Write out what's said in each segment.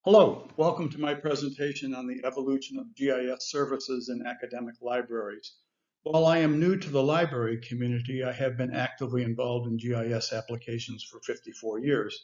Hello, welcome to my presentation on the evolution of GIS services in academic libraries. While I am new to the library community, I have been actively involved in GIS applications for 54 years.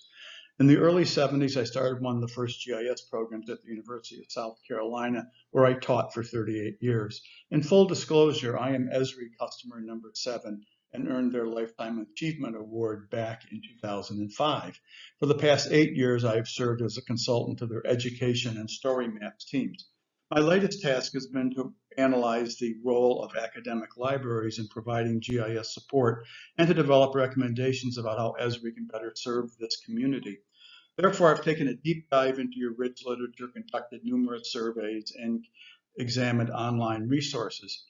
In the early 70s, I started one of the first GIS programs at the University of South Carolina, where I taught for 38 years. In full disclosure, I am Esri customer number 7 and earned their Lifetime Achievement Award back in 2005. For the past 8 years, I have served as a consultant to their education and story maps teams. My latest task has been to analyze the role of academic libraries in providing GIS support and to develop recommendations about how Esri can better serve this community. Therefore, I've taken a deep dive into your rich literature, conducted numerous surveys, and examined online resources.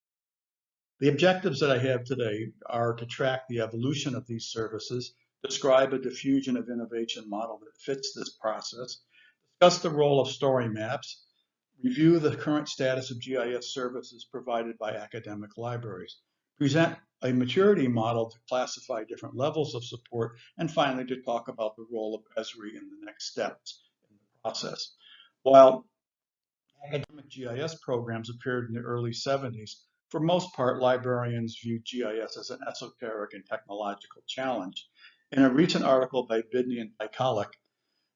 The objectives that I have today are to track the evolution of these services, describe a diffusion of innovation model that fits this process, discuss the role of story maps, review the current status of GIS services provided by academic libraries, present a maturity model to classify different levels of support, and finally to talk about the role of Esri in the next steps in the process. While academic GIS programs appeared in the early 70s, for most part, librarians viewed GIS as an esoteric and technological challenge. In a recent article by Bidney and Tykalik,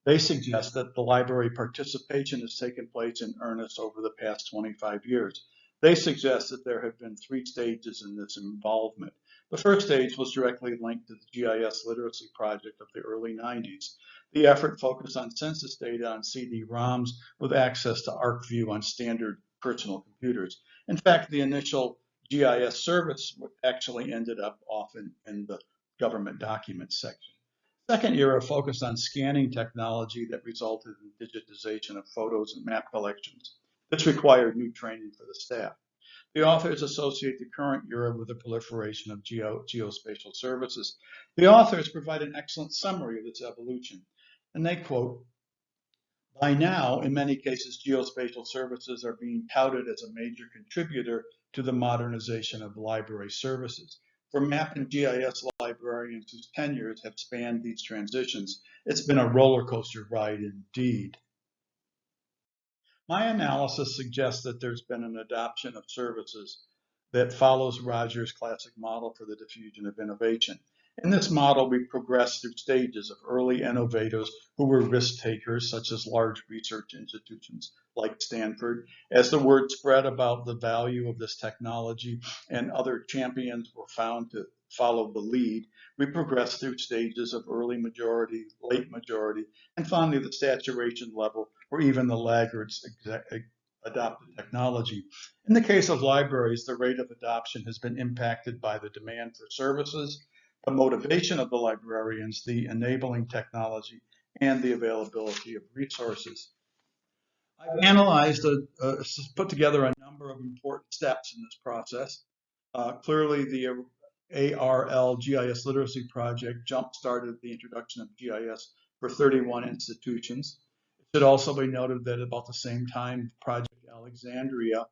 they suggest that the library participation has taken place in earnest over the past 25 years. They suggest that there have been 3 stages in this involvement. The first stage was directly linked to the GIS literacy project of the early 90s. The effort focused on census data on CD-ROMs with access to ArcView on standard personal computers. In fact, the initial GIS service actually ended up often in the government documents section. Second era focused on scanning technology that resulted in digitization of photos and map collections. This required new training for the staff. The authors associate the current era with the proliferation of geospatial services. The authors provide an excellent summary of its evolution, and they quote, "By now, in many cases, geospatial services are being touted as a major contributor to the modernization of library services. For map and GIS librarians whose tenures have spanned these transitions, it's been a roller coaster ride indeed." My analysis suggests that there's been an adoption of services that follows Rogers' classic model for the diffusion of innovation. In this model, we progressed through stages of early innovators who were risk takers, such as large research institutions like Stanford. As the word spread about the value of this technology and other champions were found to follow the lead, we progressed through stages of early majority, late majority, and finally the saturation level where even the laggards adopted technology. In the case of libraries, the rate of adoption has been impacted by the demand for services, the motivation of the librarians, the enabling technology, and the availability of resources. I've analyzed, put together a number of important steps in this process. Clearly, the ARL GIS Literacy Project jump-started the introduction of GIS for 31 institutions. It should also be noted that about the same time, Project Alexandria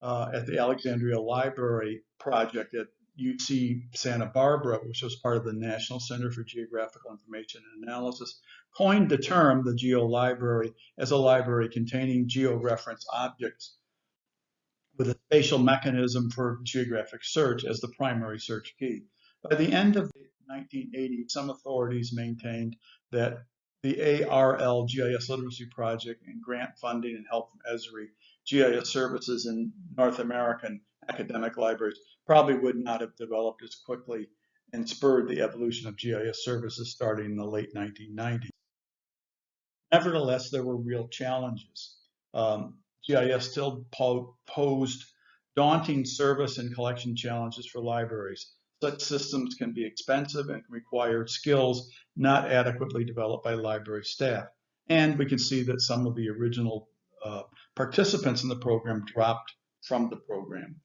at the Alexandria Library Project at UC Santa Barbara, which was part of the National Center for Geographical Information and Analysis, coined the term the GeoLibrary as a library containing georeference objects with a spatial mechanism for geographic search as the primary search key. By the end of the 1980s, some authorities maintained that the ARL GIS Literacy Project and grant funding and help from Esri GIS services in North American academic libraries probably would not have developed as quickly and spurred the evolution of GIS services starting in the late 1990s. Nevertheless, there were real challenges. GIS still posed daunting service and collection challenges for libraries. Such systems can be expensive and require skills not adequately developed by library staff. And we can see that some of the original participants in the program dropped from the program.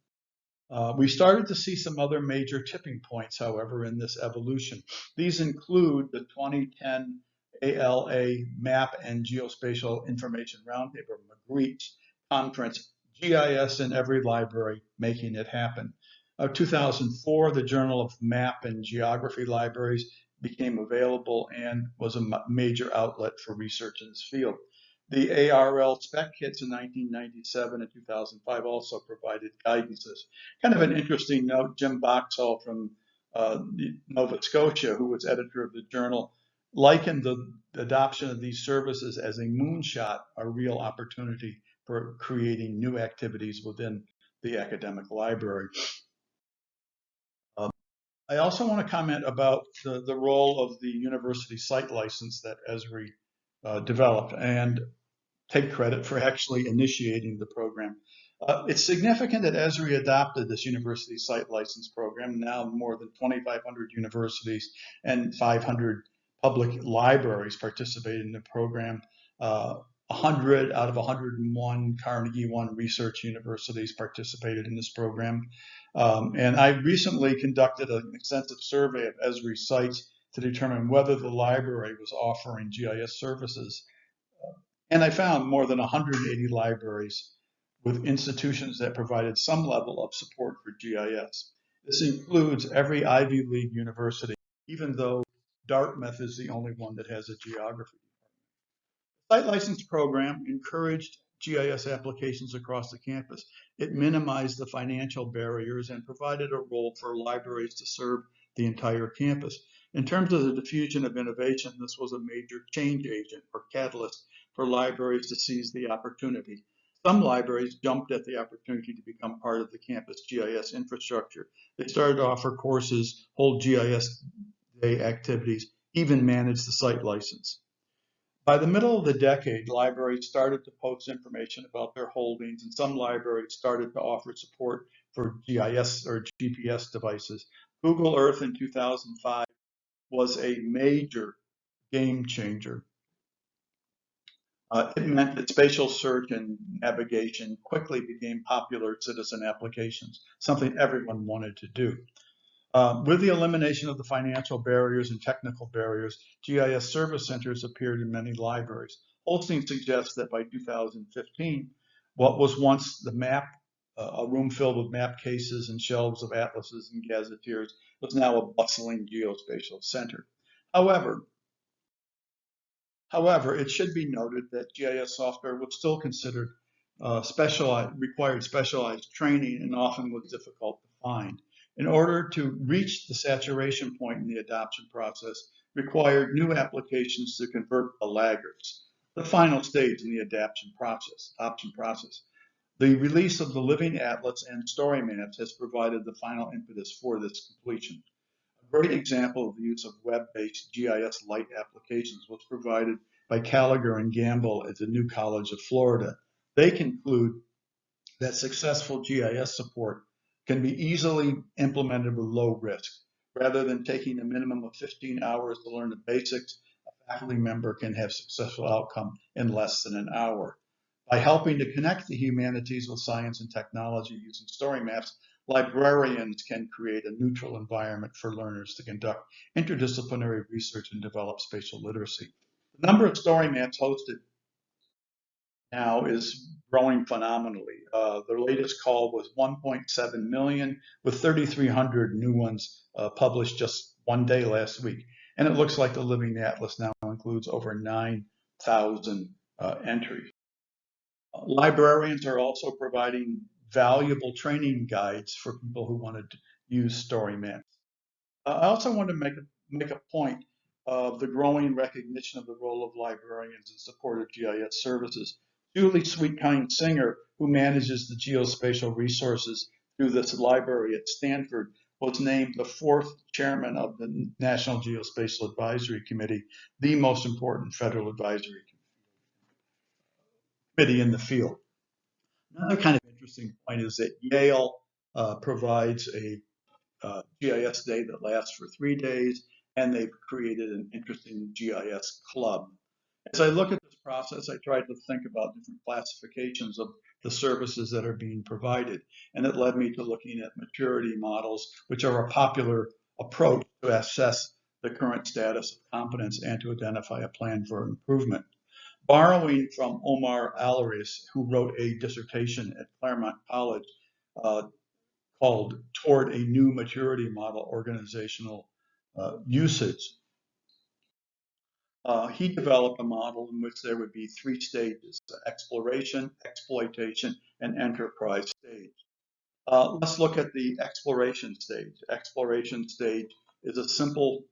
We started to see some other major tipping points, however, in this evolution. These include the 2010 ALA Map and Geospatial Information Roundtable, Magritte Conference, GIS in Every Library, Making It Happen. 2004, the Journal of Map and Geography Libraries became available and was a major outlet for research in this field. The ARL spec kits in 1997 and 2005 also provided guidances. Kind of an interesting note, Jim Boxall from Nova Scotia, who was editor of the journal, likened the adoption of these services as a moonshot, a real opportunity for creating new activities within the academic library. I also want to comment about the role of the university site license that Esri developed and take credit for actually initiating the program. It's significant that Esri adopted this university site license program. Now more than 2,500 universities and 500 public libraries participate in the program. 100 out of 101 Carnegie One research universities participated in this program. And I recently conducted an extensive survey of Esri sites to determine whether the library was offering GIS services. And I found more than 180 libraries with institutions that provided some level of support for GIS. This includes every Ivy League university, even though Dartmouth is the only one that has a geography. The site license program encouraged GIS applications across the campus. It minimized the financial barriers and provided a role for libraries to serve the entire campus. In terms of the diffusion of innovation, this was a major change agent or catalyst for libraries to seize the opportunity. Some libraries jumped at the opportunity to become part of the campus GIS infrastructure. They started to offer courses, hold GIS day activities, even manage the site license. By the middle of the decade, libraries started to post information about their holdings, and some libraries started to offer support for GIS or GPS devices. Google Earth in 2005 was a major game changer. It meant that spatial search and navigation quickly became popular citizen applications, something everyone wanted to do. With the elimination of the financial barriers and technical barriers, GIS service centers appeared in many libraries. Holstein suggests that by 2015, what was once the map, a room filled with map cases and shelves of atlases and gazetteers, was now a bustling geospatial center. However, it should be noted that GIS software was still considered required specialized training and often was difficult to find. In order to reach the saturation point in the adoption process, required new applications to convert the laggards, the final stage in the adoption process. The release of the Living Atlas and Story Maps has provided the final impetus for this completion. A great example of the use of web-based GIS light applications was provided by Gallagher and Gamble at the New College of Florida. They conclude that successful GIS support can be easily implemented with low risk. Rather than taking a minimum of 15 hours to learn the basics, a faculty member can have successful outcome in less than an hour. By helping to connect the humanities with science and technology using story maps, librarians can create a neutral environment for learners to conduct interdisciplinary research and develop spatial literacy. The number of story maps hosted now is growing phenomenally. The latest call was 1.7 million, with 3,300 new ones published just one day last week. And it looks like the Living Atlas now includes over 9,000 entries. Librarians are also providing valuable training guides for people who want to use story maps. I also want to make a point of the growing recognition of the role of librarians in support of GIS services. Julie Sweetkind Singer, who manages the geospatial resources through this library at Stanford, was named the 4th chairman of the National Geospatial Advisory Committee, the most important federal advisory committee in the field. Another kind of interesting point is that Yale provides a GIS day that lasts for 3 days, and they've created an interesting GIS club. As I look at this process, I tried to think about different classifications of the services that are being provided, and it led me to looking at maturity models, which are a popular approach to assess the current status of competence and to identify a plan for improvement. Borrowing from Omar Alaris, who wrote a dissertation at Claremont College called Toward a New Maturity Model Organizational Usage. He developed a model in which there would be three stages: exploration, exploitation, and enterprise stage. Let's look at the exploration stage. Exploration stage is a simple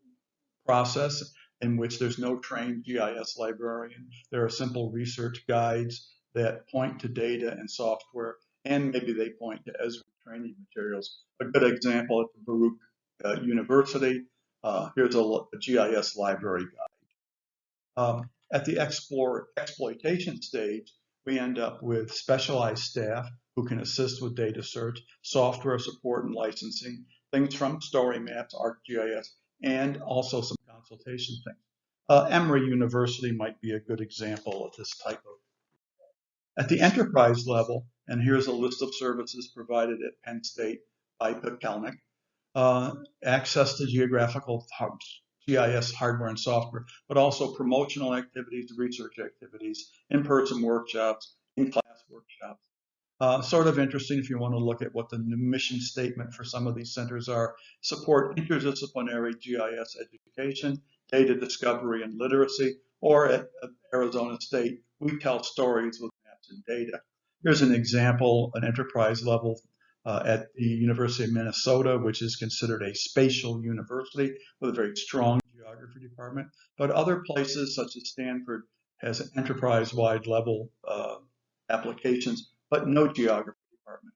process in which there's no trained GIS librarian. There are simple research guides that point to data and software, and maybe they point to Esri training materials. A good example at the Baruch University, here's a GIS library guide. At the exploitation stage, we end up with specialized staff who can assist with data search, software support and licensing, things from story maps, ArcGIS, and also some consultation things. Emory University might be a good example of this type of. At the enterprise level, and here's a list of services provided at Penn State by Pekelnik, access to geographical hubs, GIS hardware and software, but also promotional activities, research activities, in-person workshops, in-class workshops. Sort of interesting if you want to look at what the mission statement for some of these centers are: support interdisciplinary GIS education, data discovery and literacy, or at Arizona State, we tell stories with maps and data. Here's an example, an enterprise level at the University of Minnesota, which is considered a spatial university with a very strong geography department. But other places, such as Stanford, has an enterprise-wide level applications, but no geography department.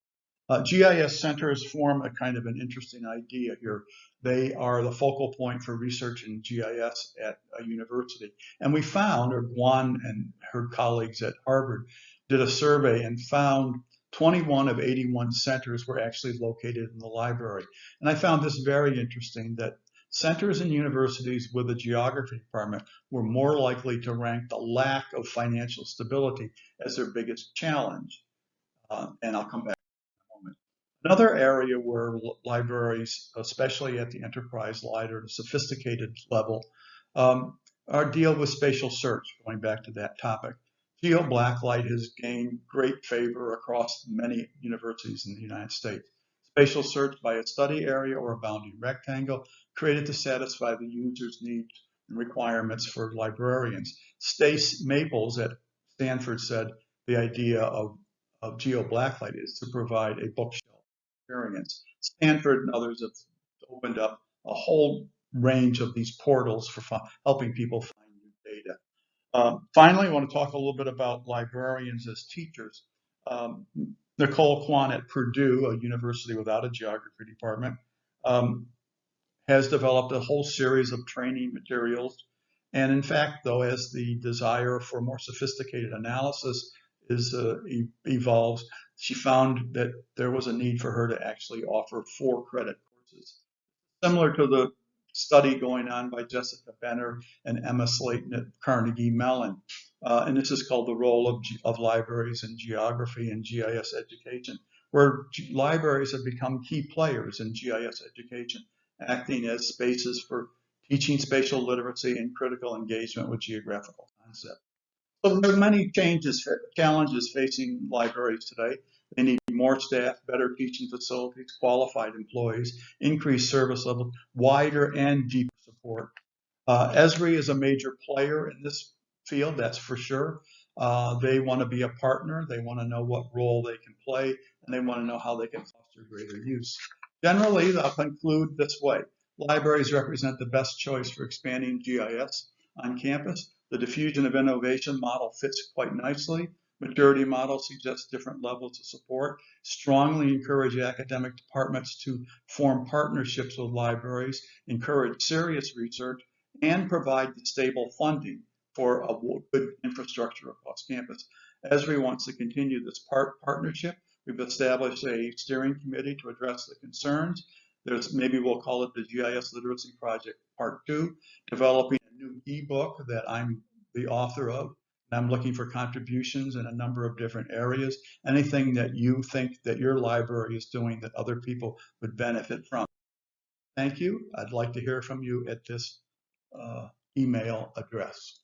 GIS centers form a kind of an interesting idea here. They are the focal point for research in GIS at a university. And we found, or Guan and her colleagues at Harvard did a survey and found 21 of 81 centers were actually located in the library. And I found this very interesting, that centers and universities with a geography department were more likely to rank the lack of financial stability as their biggest challenge. And I'll come back in a moment. Another area where libraries, especially at the enterprise wide or the sophisticated level, are deal with spatial search, going back to that topic. Geo blacklight has gained great favor across many universities in the United States. Spatial search by a study area or a bounding rectangle, created to satisfy the user's needs and requirements for librarians. Stace Maples at Stanford said the idea of geo blacklight is to provide a bookshelf experience. Stanford and others have opened up a whole range of these portals for helping people find new data. Finally, I want to talk a little bit about librarians as teachers. Nicole Kwan at Purdue, a university without a geography department, has developed a whole series of training materials. And in fact, though, as the desire for more sophisticated analysis evolves, she found that there was a need for her to actually offer 4-credit courses, similar to the study going on by Jessica Benner and Emma Slayton at Carnegie Mellon. And this is called The Role of Libraries in Geography and GIS Education, where libraries have become key players in GIS education, acting as spaces for teaching spatial literacy and critical engagement with geographical concepts. So there are many challenges facing libraries today. They need more staff, better teaching facilities, qualified employees, increased service level, wider and deeper support. Esri is a major player in this field, that's for sure. They want to be a partner. They want to know what role they can play, and they want to know how they can foster greater use. Generally, I'll conclude this way. Libraries represent the best choice for expanding GIS on campus. The diffusion of innovation model fits quite nicely. Maturity model suggests different levels of support. Strongly encourage academic departments to form partnerships with libraries, encourage serious research, and provide stable funding for a good infrastructure across campus. Esri wants to continue this partnership. We've established a steering committee to address the concerns. Maybe we'll call it the GIS Literacy Project Part 2, developing a new ebook that I'm the author of. And I'm looking for contributions in a number of different areas. Anything that you think that your library is doing that other people would benefit from. Thank you. I'd like to hear from you at this email address.